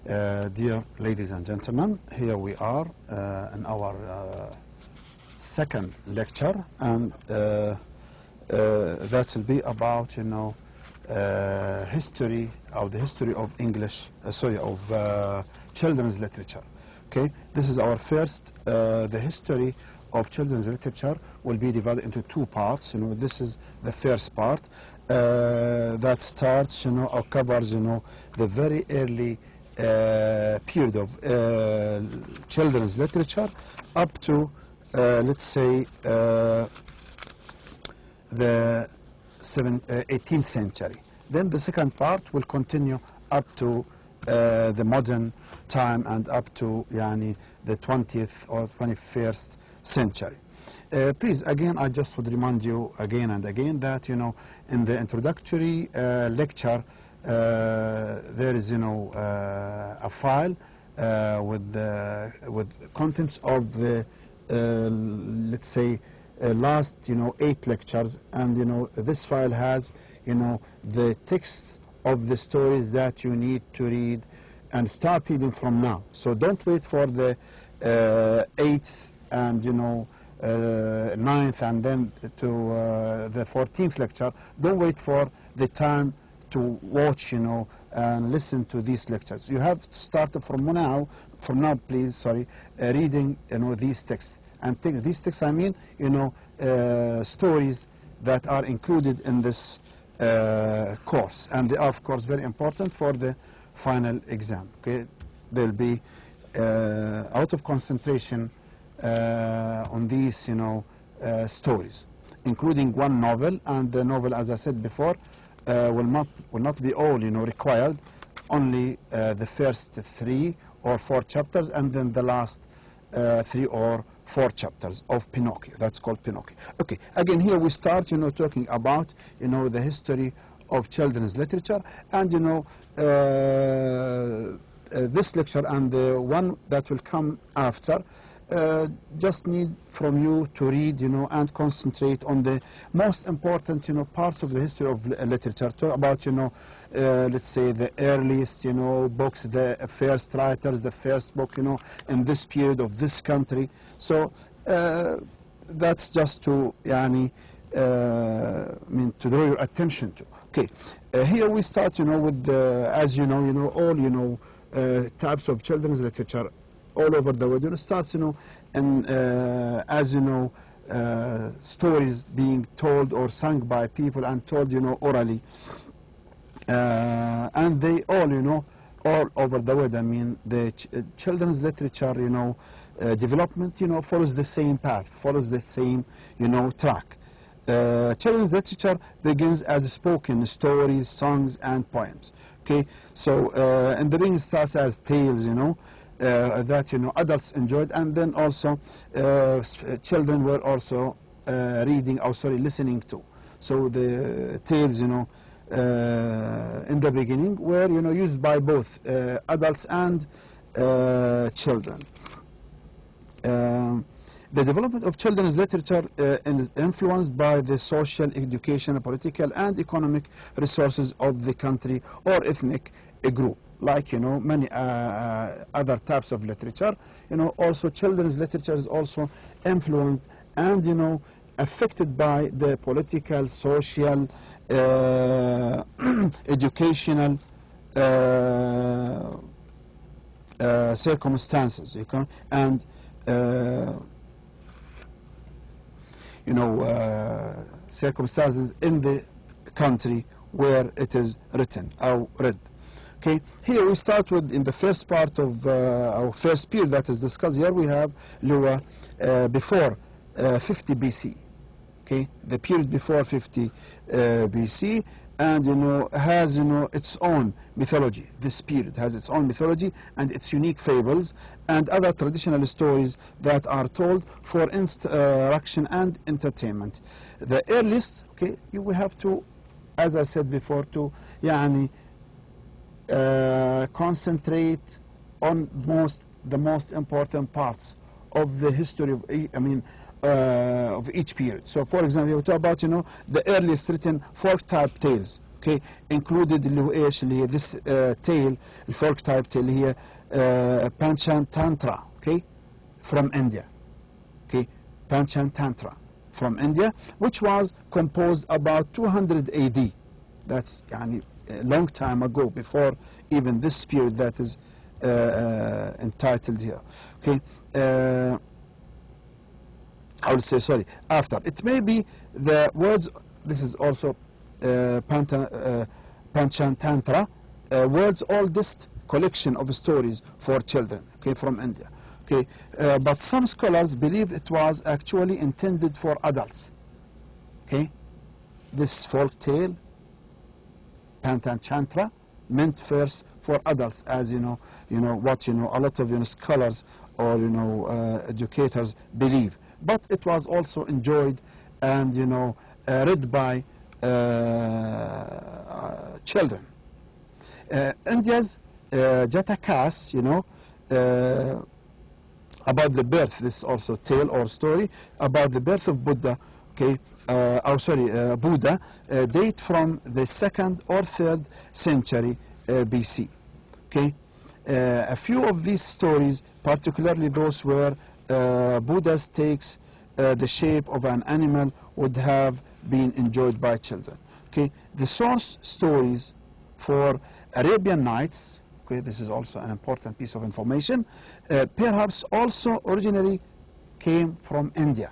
Dear ladies and gentlemen, here we are in our second lecture, and that will be about, history, or the history of English, children's literature. Okay, this is our first. The history of children's literature will be divided into two parts. This is the first part that starts, or covers, the very early period of children's literature up to, let's say, the 18th century. Then the second part will continue up to the modern time and up to the 20th or 21st century. Please, again, I just would remind you again and again that, in the introductory lecture, there is, a file with contents of the, let's say, last, 8 lectures, and, this file has, the texts of the stories that you need to read and start reading from now. So don't wait for the 8th and, 9th and then to the 14th lecture. Don't wait for the time to watch, and listen to these lectures. You have to start from now, please, reading, these texts. And these texts, I mean, stories that are included in this course. And they are, of course, very important for the final exam. Okay, there'll be a lot of concentration on these, stories, including one novel. And the novel, as I said before, will not be all, required. Only the first 3 or 4 chapters, and then the last 3 or 4 chapters of Pinocchio. That's called Pinocchio. Okay, again, here we start, talking about, the history of children's literature, and, this lecture and the one that will come after just need from you to read, and concentrate on the most important, parts of the history of literature. Talk about, let's say, the earliest, books, the first writers, the first book, in this period of this country. So that's just to, to draw your attention to. Okay, here we start, with the, as all, types of children's literature all over the world. Starts, and as stories being told or sung by people and told, orally, and they all, all over the world. I mean, the children's literature, development, follows the same path, follows the same, track. Children's literature begins as spoken stories, songs, and poems. Okay, so in the beginning starts as tales, that adults enjoyed, and then also children were also reading, or listening to. So the tales, in the beginning were used by both adults and children. The development of children's literature is influenced by the social, educational, political, and economic resources of the country or ethnic group. Like, many other types of literature, also children's literature is also influenced and, affected by the political, social, educational circumstances, and circumstances in the country where it is written or read. Okay, here we start with, in the first part of our first period that is discussed here, we have before 50 BC. Okay, the period before 50 BC, and has its own mythology. This period has its own mythology and its unique fables and other traditional stories that are told for instruction and entertainment. The earliest, okay, we have to, as I said before, to concentrate on the most important parts of the history of, of each period. So, for example, we talk about, the earliest written folk type tales. okay, included اللي هو ايش اللي هي this tale الfolk type tale اللي هي Panchatantra, okay, from India, okay, Panchatantra from India, which was composed about 200 AD. That's يعني a long time ago, before even this period that is entitled here, okay. I would say, sorry, after. It may be the words, this is also Panchatantra, world's oldest collection of stories for children, okay, from India. Okay, but some scholars believe it was actually intended for adults. Okay, this folk tale, Panchatantra, meant first for adults, as a lot of scholars or educators believe. But it was also enjoyed and read by children. India's Jatakas, about the birth, this is also tale or story about the birth of Buddha, okay, Buddha, date from the 2nd or 3rd century BC. Okay, a few of these stories, particularly those where Buddha takes the shape of an animal, would have been enjoyed by children. Okay, the source stories for Arabian Nights, okay, this is also an important piece of information, perhaps also originally came from India.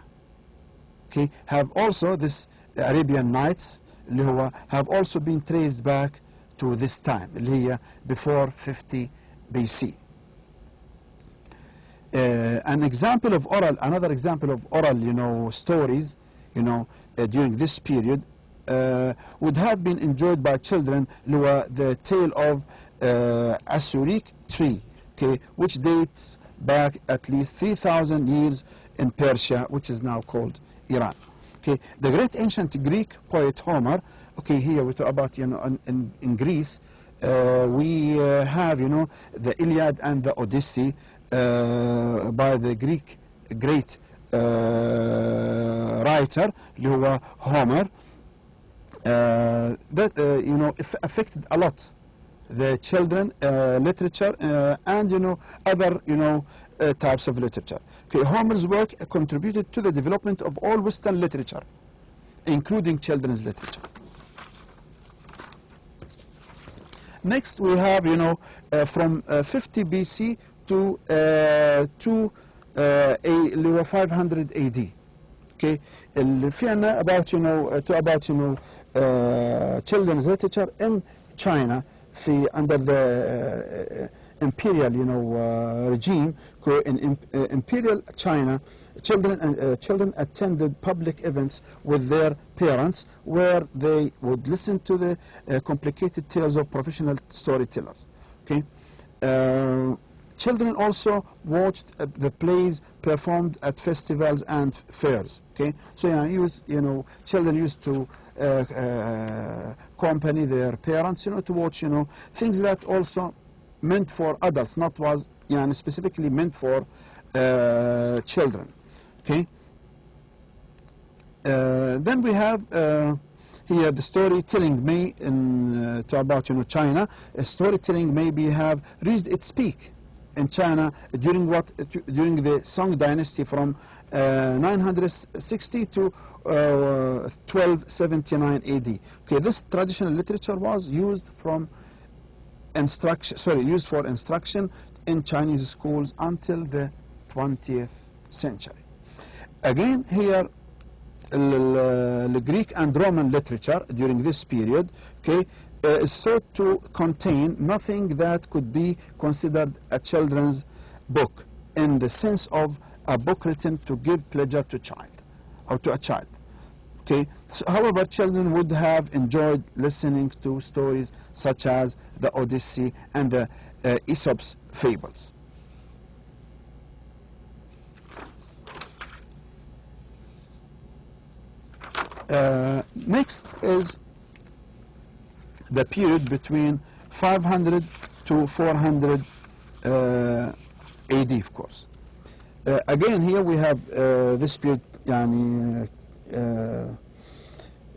Okay, have also this Arabian Nights have also been traced back to this time, before 50 BC. Another example of oral stories, during this period would have been enjoyed by children, the tale of Asurik tree, okay, which dates back at least 3,000 years in Persia, which is now called Iran. Okay, the great ancient Greek poet Homer, okay, here we talk about, in Greece, we have, the Iliad and the Odyssey by the Greek great writer, Homer, that, affected a lot the children literature and other types of literature. Okay, Homer's work contributed to the development of all Western literature, including children's literature. Next, we have from 50 BC to 500 AD. Okay, في عنا about children's literature in China, under the imperial regime. In imperial China, children attended public events with their parents, where they would listen to the complicated tales of professional storytellers. Okay, children also watched the plays performed at festivals and fairs. Okay, so children used to accompany their parents, to watch, things that also meant for adults, not was, specifically meant for children. Okay. Then we have here the storytelling may about China. Storytelling maybe have reached its peak in China during the Song dynasty from 960 to 1279 AD. Okay, this traditional literature was used for instruction in Chinese schools until the 20th century. Again, here the Greek and Roman literature during this period, okay, is thought to contain nothing that could be considered a children's book, in the sense of a book written to give pleasure to a child. Okay. So, however, children would have enjoyed listening to stories such as the Odyssey and the Aesop's fables. Next is the period between 500 to 400 AD, of course. Again, here we have this period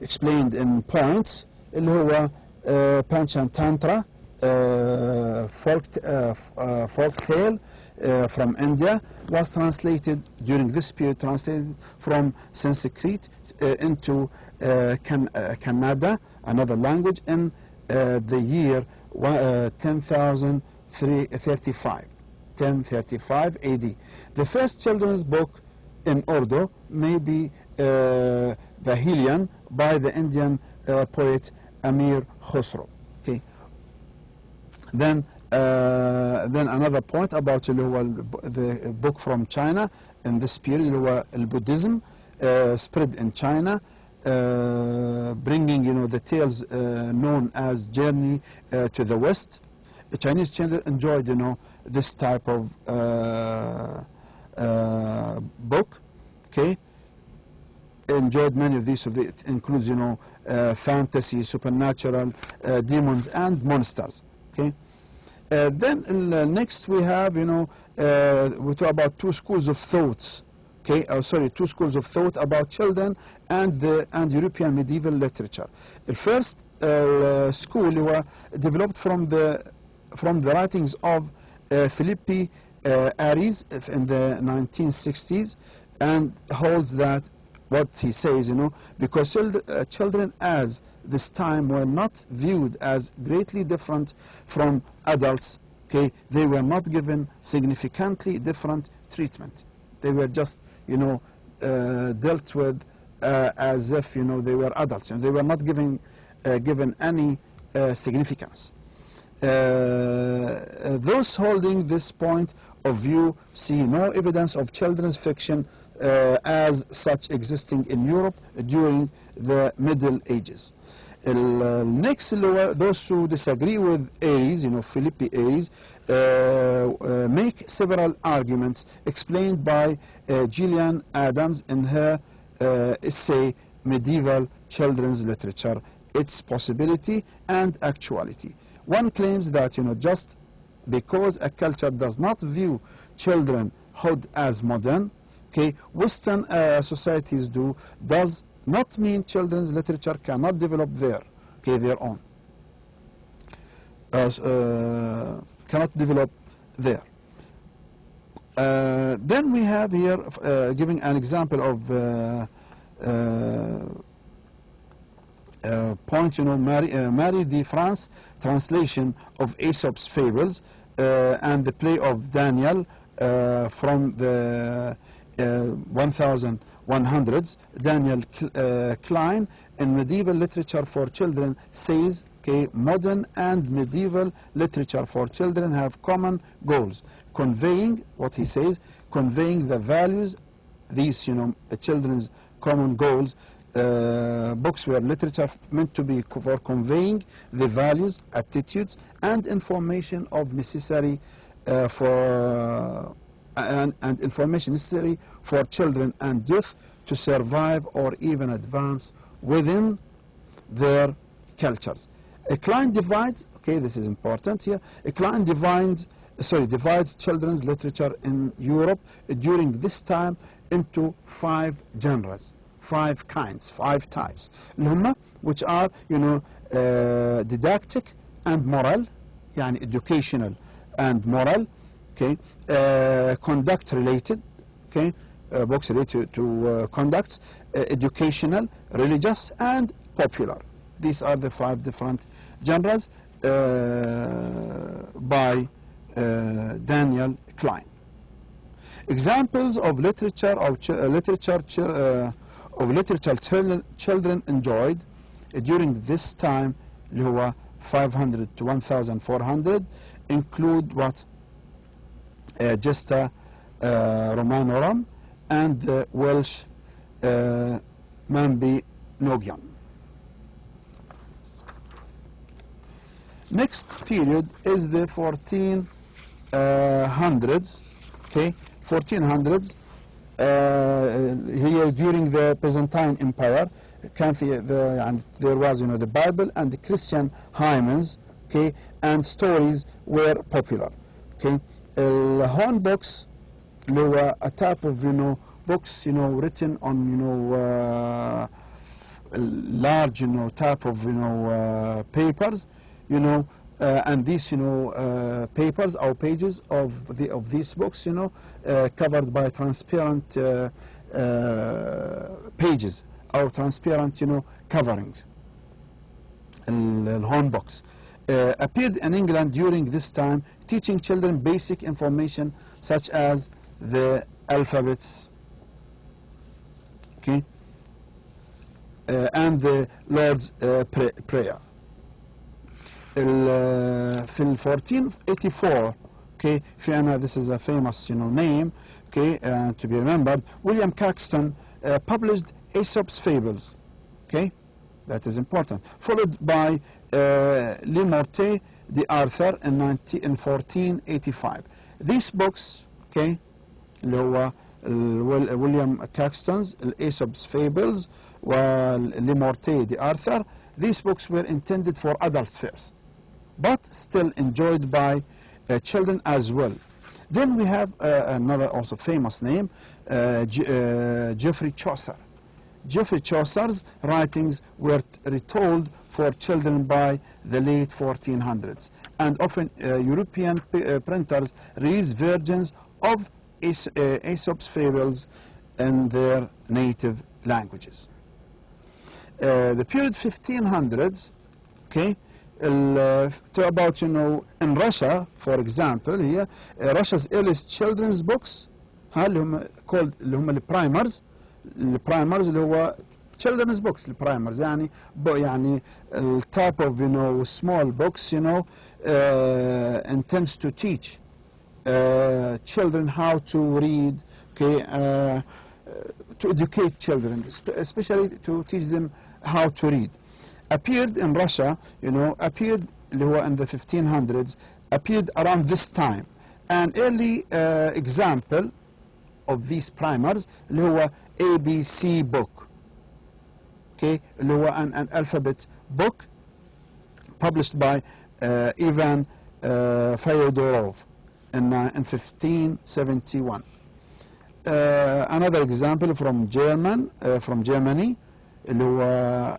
explained in points, اللي هو Panchatantra, folk tale from India, was translated during this period, translated from Sanskrit into Kannada, another language, in the year 1035 AD. The first children's book in Urdu may be Bahilian by the Indian poet Amir Khusro. Okay. Then another point about the book from China in this period, Buddhism spread in China, bringing the tales known as Journey to the West. The Chinese children enjoyed this type of book. Okay, enjoyed many of these. It includes fantasy, supernatural, demons and monsters. Okay. Then next we have we talk about two schools of thoughts. Okay, two schools of thought about children and European medieval literature. The first school developed from the writings of Philippi Aries in the 1960s, and holds that what he says, because children as this time were not viewed as greatly different from adults. Okay, they were not given significantly different treatment. They were just dealt with as if they were adults, and they were not given any significance. Those holding this point of view see no evidence of children's fiction as such existing in Europe during the Middle Ages. Next, those who disagree with Aries, Philippi Aries, make several arguments explained by Gillian Adams in her essay Medieval Children's Literature, Its Possibility and Actuality. One claims that just because a culture does not view childrenhood as modern, okay, Western societies does not mean children's literature cannot develop their own. Cannot develop there. Then we have here giving an example of point, Marie de France translation of Aesop's Fables and the play of Daniel from the 1100s. Daniel Klein in Medieval Literature for Children says, okay, modern and medieval literature for children have common goals, conveying, what he says, conveying the values, these, children's common goals. Books were literature meant to be for conveying the values, attitudes, and information of necessary and information necessary for children and youth to survive or even advance within their cultures. Klein divides, okay, this is important here. Klein divides children's literature in Europe during this time into 5 genres, 5 kinds, 5 types, which are, didactic and moral, يعني educational and moral, okay, conduct related, okay, books related to conducts, educational, religious, and popular. These are the 5 different genres by Daniel Klein. Examples of literature children enjoyed during this time, 500 to 1400, include what? Gesta Romanorum and the Welsh Mabinogion. Next period is the 1400s, okay, 1400s. Here during the Byzantine Empire, there was the Bible and the Christian hymns, okay, and stories were popular, okay. Horn books were a type of books written on large, you know, type of, you know, papers, you know, and these, you know, papers or pages of these books, you know, covered by transparent pages or transparent, you know, coverings. الهون box appeared in England during this time, teaching children basic information such as the alphabets, okay, and the Lord's Prayer. في 1484, okay, في أنا, this is a famous, you know, name, okay, to be remembered. William Caxton published Aesop's Fables, okay, that is important, followed by Le Morte d'Arthur in 1485. These books, okay, اللي هو William Caxton's Aesop's Fables Le Morte d'Arthur, these books were intended for adults first, but still enjoyed by children as well. Then we have another also famous name, Geoffrey Chaucer. Geoffrey Chaucer's writings were retold for children by the late 1400s, and often European printers released versions of Aesop's Fables in their native languages. The period 1500s, okay, to about, you know, in Russia, for example, here, Russia's earliest children's books, اللي هم called اللي هم البرايمرز اللي هو children's books, البرايمرز يعني يعني type of, you know, small books, you know, intends to teach children how to read, okay, to educate children, especially to teach them how to read. Appeared in Russia, you know, appeared اللي هو in the 1500s, appeared around this time. An early example of these primers اللي هو ABC book, okay, اللي هو an alphabet book published by Ivan Fyodorov in 1571. Another example from Germany, اللي هو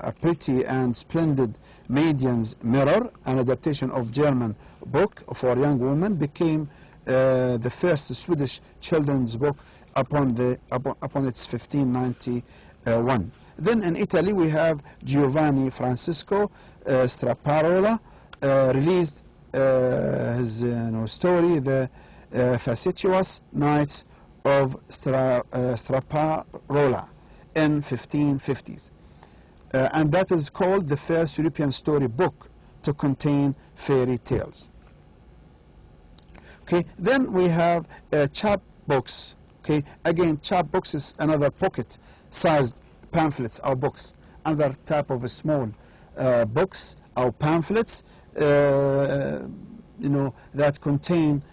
A Pretty and Splendid Maiden's Mirror, an adaptation of German book for young women, became the first Swedish children's book upon its 1591. Then in Italy we have Giovanni Francesco Straparola, released his, you know, story, The Facetious Nights of Straparola in 1550s. And that is called the first European story book to contain fairy tales. Okay, then we have chapbooks. Okay, again, chapbooks is another pocket-sized pamphlets or books, another type of small books or pamphlets, you know, that contain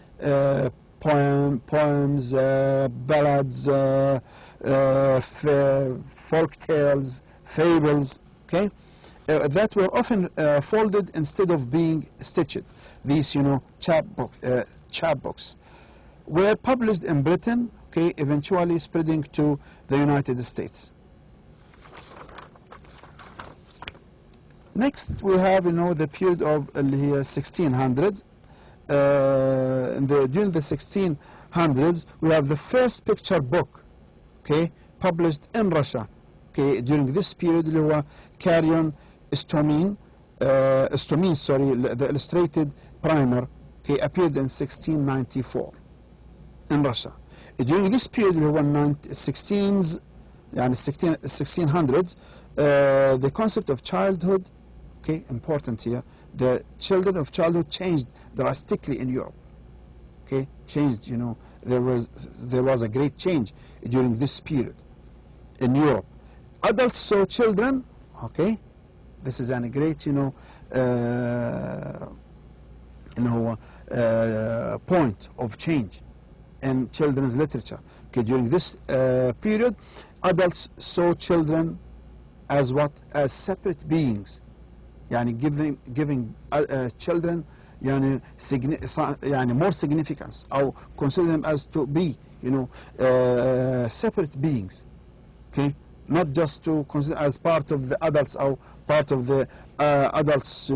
poems, ballads, folk tales, fables, okay, that were often folded instead of being stitched. These, you know, chapbooks were published in Britain, okay, eventually spreading to the United States. Next, we have, you know, the period of the 1600s. During the 1600s, we have the first picture book, okay, published in Russia. Okay, during this period, اللي هو Carrion Istomin, the illustrated primer, okay, appeared in 1694 in Russia. During this period, اللي هو 1600s, the concept of childhood, okay, important here, the children of childhood changed drastically in Europe. Okay, changed, you know, there was a great change during this period in Europe. Adults saw children, okay, this is a great, you know, point of change in children's literature. Okay, during this period, adults saw children as what? As separate beings. يعني giving children يعني more significance, or consider them as to be, you know, separate beings, okay, not just to consider as part of the adults or part of the adults,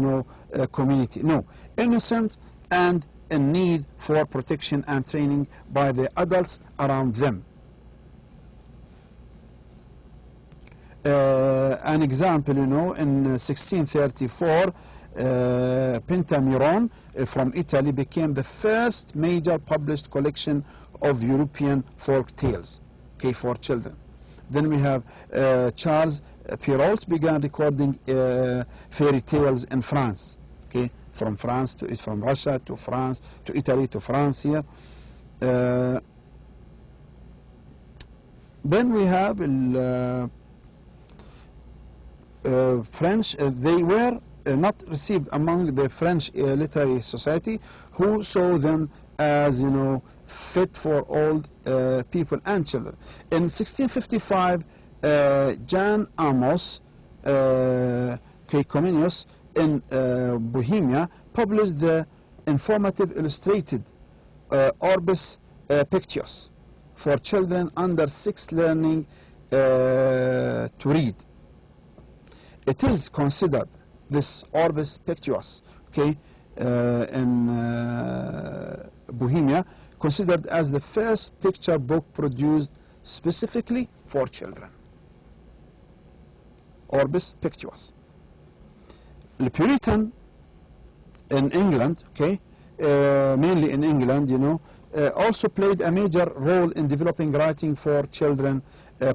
community. No, innocent and in need for protection and training by the adults around them. An example, in 1634, Pentameron from Italy became the first major published collection of European folk tales, okay, for children. Then we have Charles Perrault began recording fairy tales in France, okay, from Russia to France to Italy to France here. Then we have French. They were not received among the French literary society, who saw them as, fit for old people and children. In 1655, Jan Amos Comenius in Bohemia published the informative illustrated Orbis Pictius for children under 6 learning to read. It is considered, this Orbis Pictius, okay, in Bohemia, considered as the first picture book produced specifically for children. Orbis Pictius. The Puritan in England, okay, mainly in England, also played a major role in developing writing for children,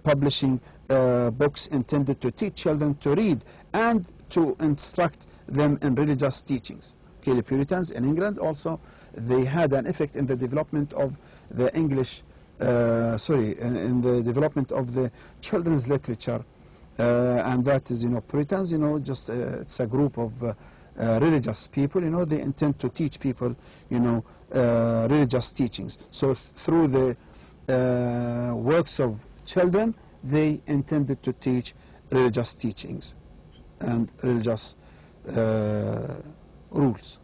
publishing books intended to teach children to read and to instruct them in religious teachings. Okay, the Puritans in England also, they had an effect in the development of the English, in the development of the children's literature, and that is, Puritans, just it's a group of religious people, they intend to teach people, religious teachings. So through the works of children, they intended to teach religious teachings and religious rules.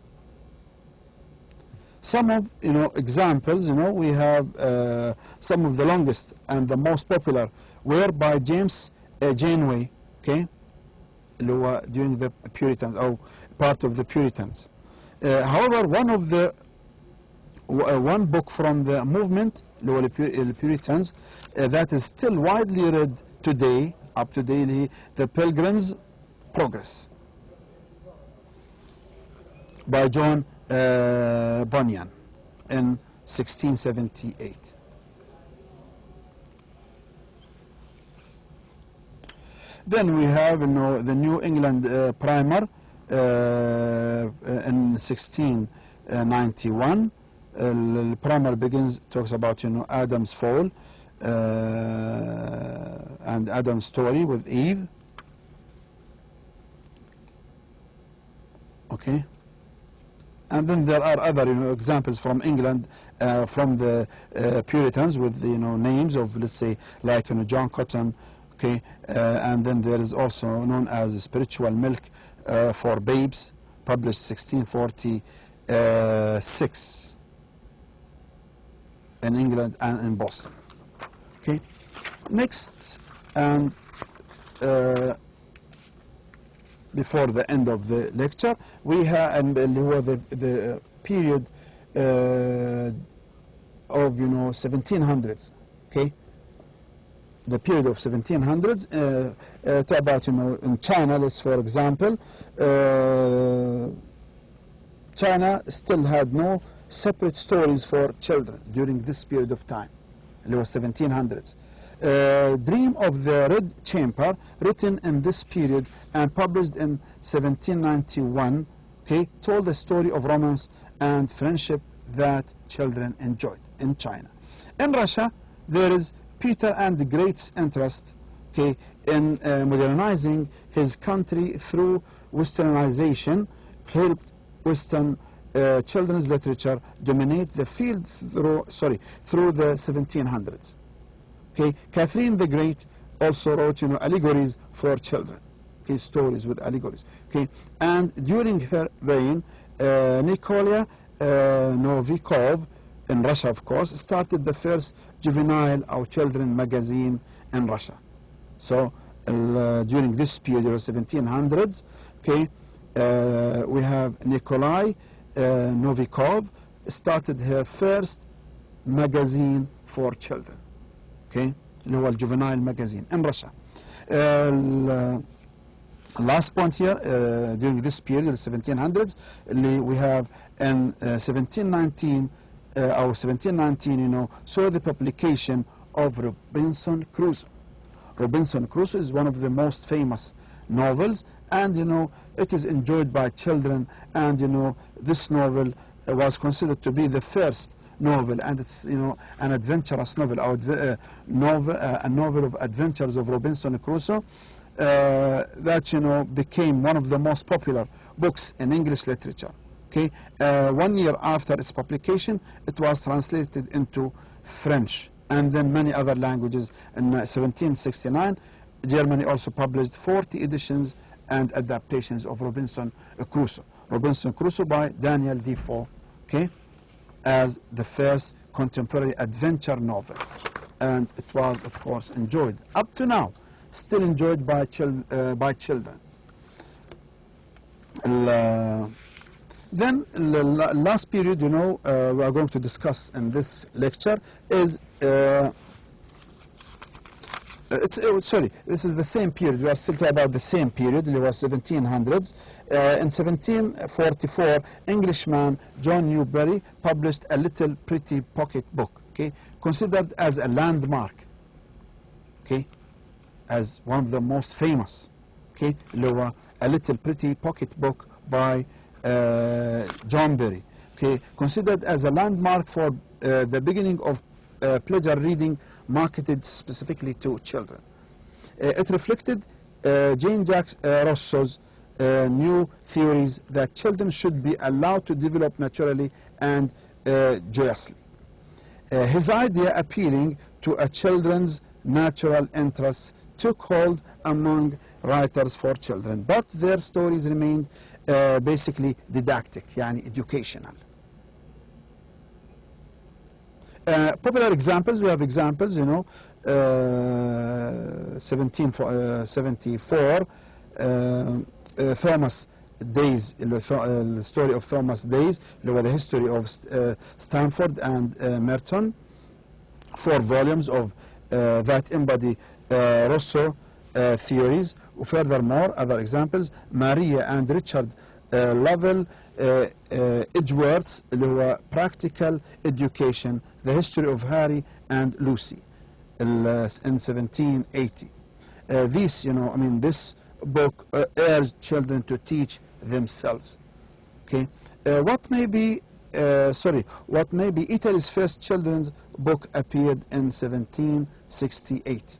Some of examples, we have some of the longest and the most popular were by James Janeway, okay, during the Puritans, or part of the Puritans. However, one book from the movement, the Puritans, that is still widely read today, up to daily, The Pilgrim's Progress by John Bunyan in 1678. Then we have the New England Primer in 1691. The primer talks about Adam's fall and Adam's story with Eve. Okay. And then there are other examples from England, from the Puritans, with names of, let's say, like John Cotton, okay, and then there is also known as Spiritual Milk for Babes, published 1646 in England and in Boston. Okay, next, and before the end of the lecture, we have the period of 1700s. Okay, the period of 1700s. Talk about in China, let's for example, China still had no separate stories for children during this period of time. It was 1700s. Dream of the Red Chamber, written in this period and published in 1791, okay, told the story of romance and friendship that children enjoyed in China. In Russia, there is Peter and the Great's interest, okay, in modernizing his country through westernization helped Western children's literature dominate the field through the 1700s. Okay, Catherine the Great also wrote allegories for children, okay, stories with allegories. Okay, and during her reign, Nikolai Novikov in Russia, of course, started the first juvenile or children magazine in Russia. So during this period of 1700s, okay, we have Nikolai Novikov started her first magazine for children, okay, اللي هو الجوفينايل magazine in Russia. Last point here, during this period, 1700s, we have in 1719, or 1719, you know, saw the publication of Robinson Crusoe. Robinson Crusoe is one of the most famous novels, and you know, it is enjoyed by children, and you know, this novel was considered to be the first novel, and it's, you know, an adventurous novel, a novel of adventures of Robinson Crusoe, that, you know, became one of the most popular books in English literature. Okay, 1 year after its publication, it was translated into French and then many other languages. In 1769, Germany also published 40 editions and adaptations of Robinson Crusoe. Robinson Crusoe by Daniel Defoe, okay, as the first contemporary adventure novel, and it was, of course, enjoyed up to now. Still enjoyed by children. Then the last period, you know, we are going to discuss in this lecture is sorry, this is the same period. We are still talking about the same period. It was 1700s. In 1744, Englishman John Newbery published a little pretty pocket book, okay, considered as a landmark, okay, as one of the most famous, okay, a little pretty pocket book by John Berry, okay, considered as a landmark for the beginning of pleasure reading marketed specifically to children. It reflected Jean-Jacques Rousseau's new theories that children should be allowed to develop naturally and joyously. His idea appealing to a children's natural interests took hold among writers for children, but their stories remained basically didactic, yani educational. Popular examples, we have examples, you know, 1774, Thomas Days, the story of Thomas Days, the history of Stanford and Merton, 4 volumes of that embody Rousseau theories. Furthermore, other examples, Maria and Richard Lovell Edgeworth's Practical Education, the history of Harry and Lucy, in 1780. This, you know, I mean, this book urged children to teach themselves. Okay, what may be Italy's first children's book appeared in 1768.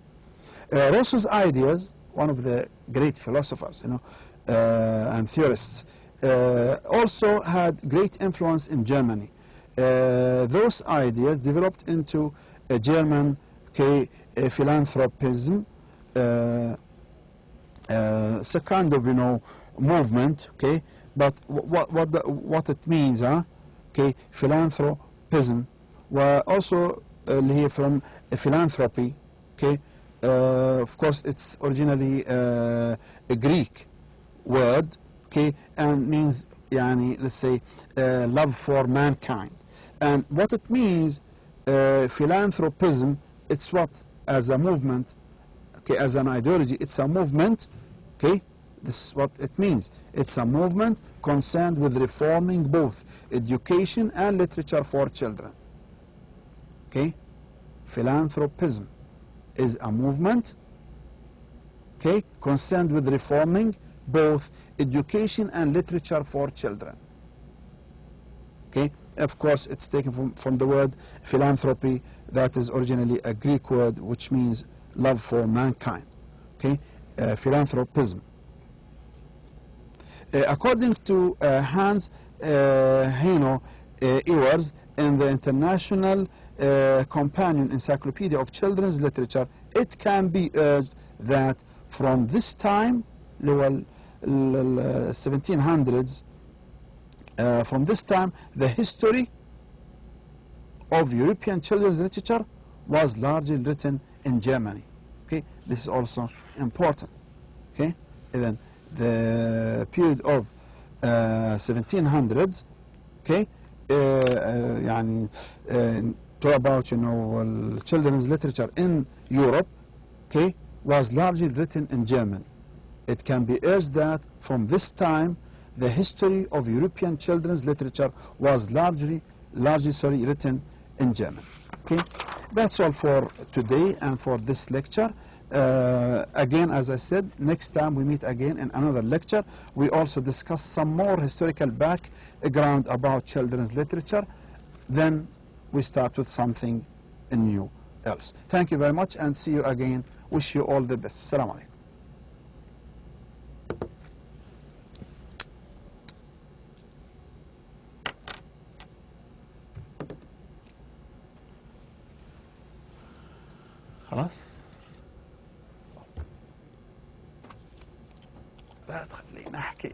Rousseau's ideas, one of the great philosophers, you know, and theorists, also had great influence in Germany. Those ideas developed into a German philanthropism. It's a kind of, you know, movement, okay, but what it means, okay, philanthropism, were also here from philanthropy, okay. Of course, it's originally a Greek word, okay, and means, yani, let's say, love for mankind. And what it means, philanthropism, it's what, as a movement, okay, as an ideology, it's a movement, okay, this is what it means. It's a movement concerned with reforming both education and literature for children, okay. Philanthropism is a movement, okay, concerned with reforming both education and literature for children, okay. Of course, it's taken from the word philanthropy, that is originally a Greek word which means love for mankind, okay. Philanthropism. According to Hans Heino Ewers in the International Companion Encyclopedia of Children's Literature, it can be urged that from this time, 1700s, from this time, the history of European children's literature was largely written in Germany. Okay, this is also important. Okay, even the period of 1700s. Okay, يعني talk about, you know, children's literature in Europe, okay, was largely written in German. It can be urged that from this time the history of European children's literature was largely written in German. Okay, that's all for today and for this lecture. Again, as I said, next time we meet again in another lecture. We also discuss some more historical background about children's literature. Then we start with something new else. Thank you very much and see you again. Wish you all the best. Assalamu alaikum. خلاص؟ لا تخليني احكي.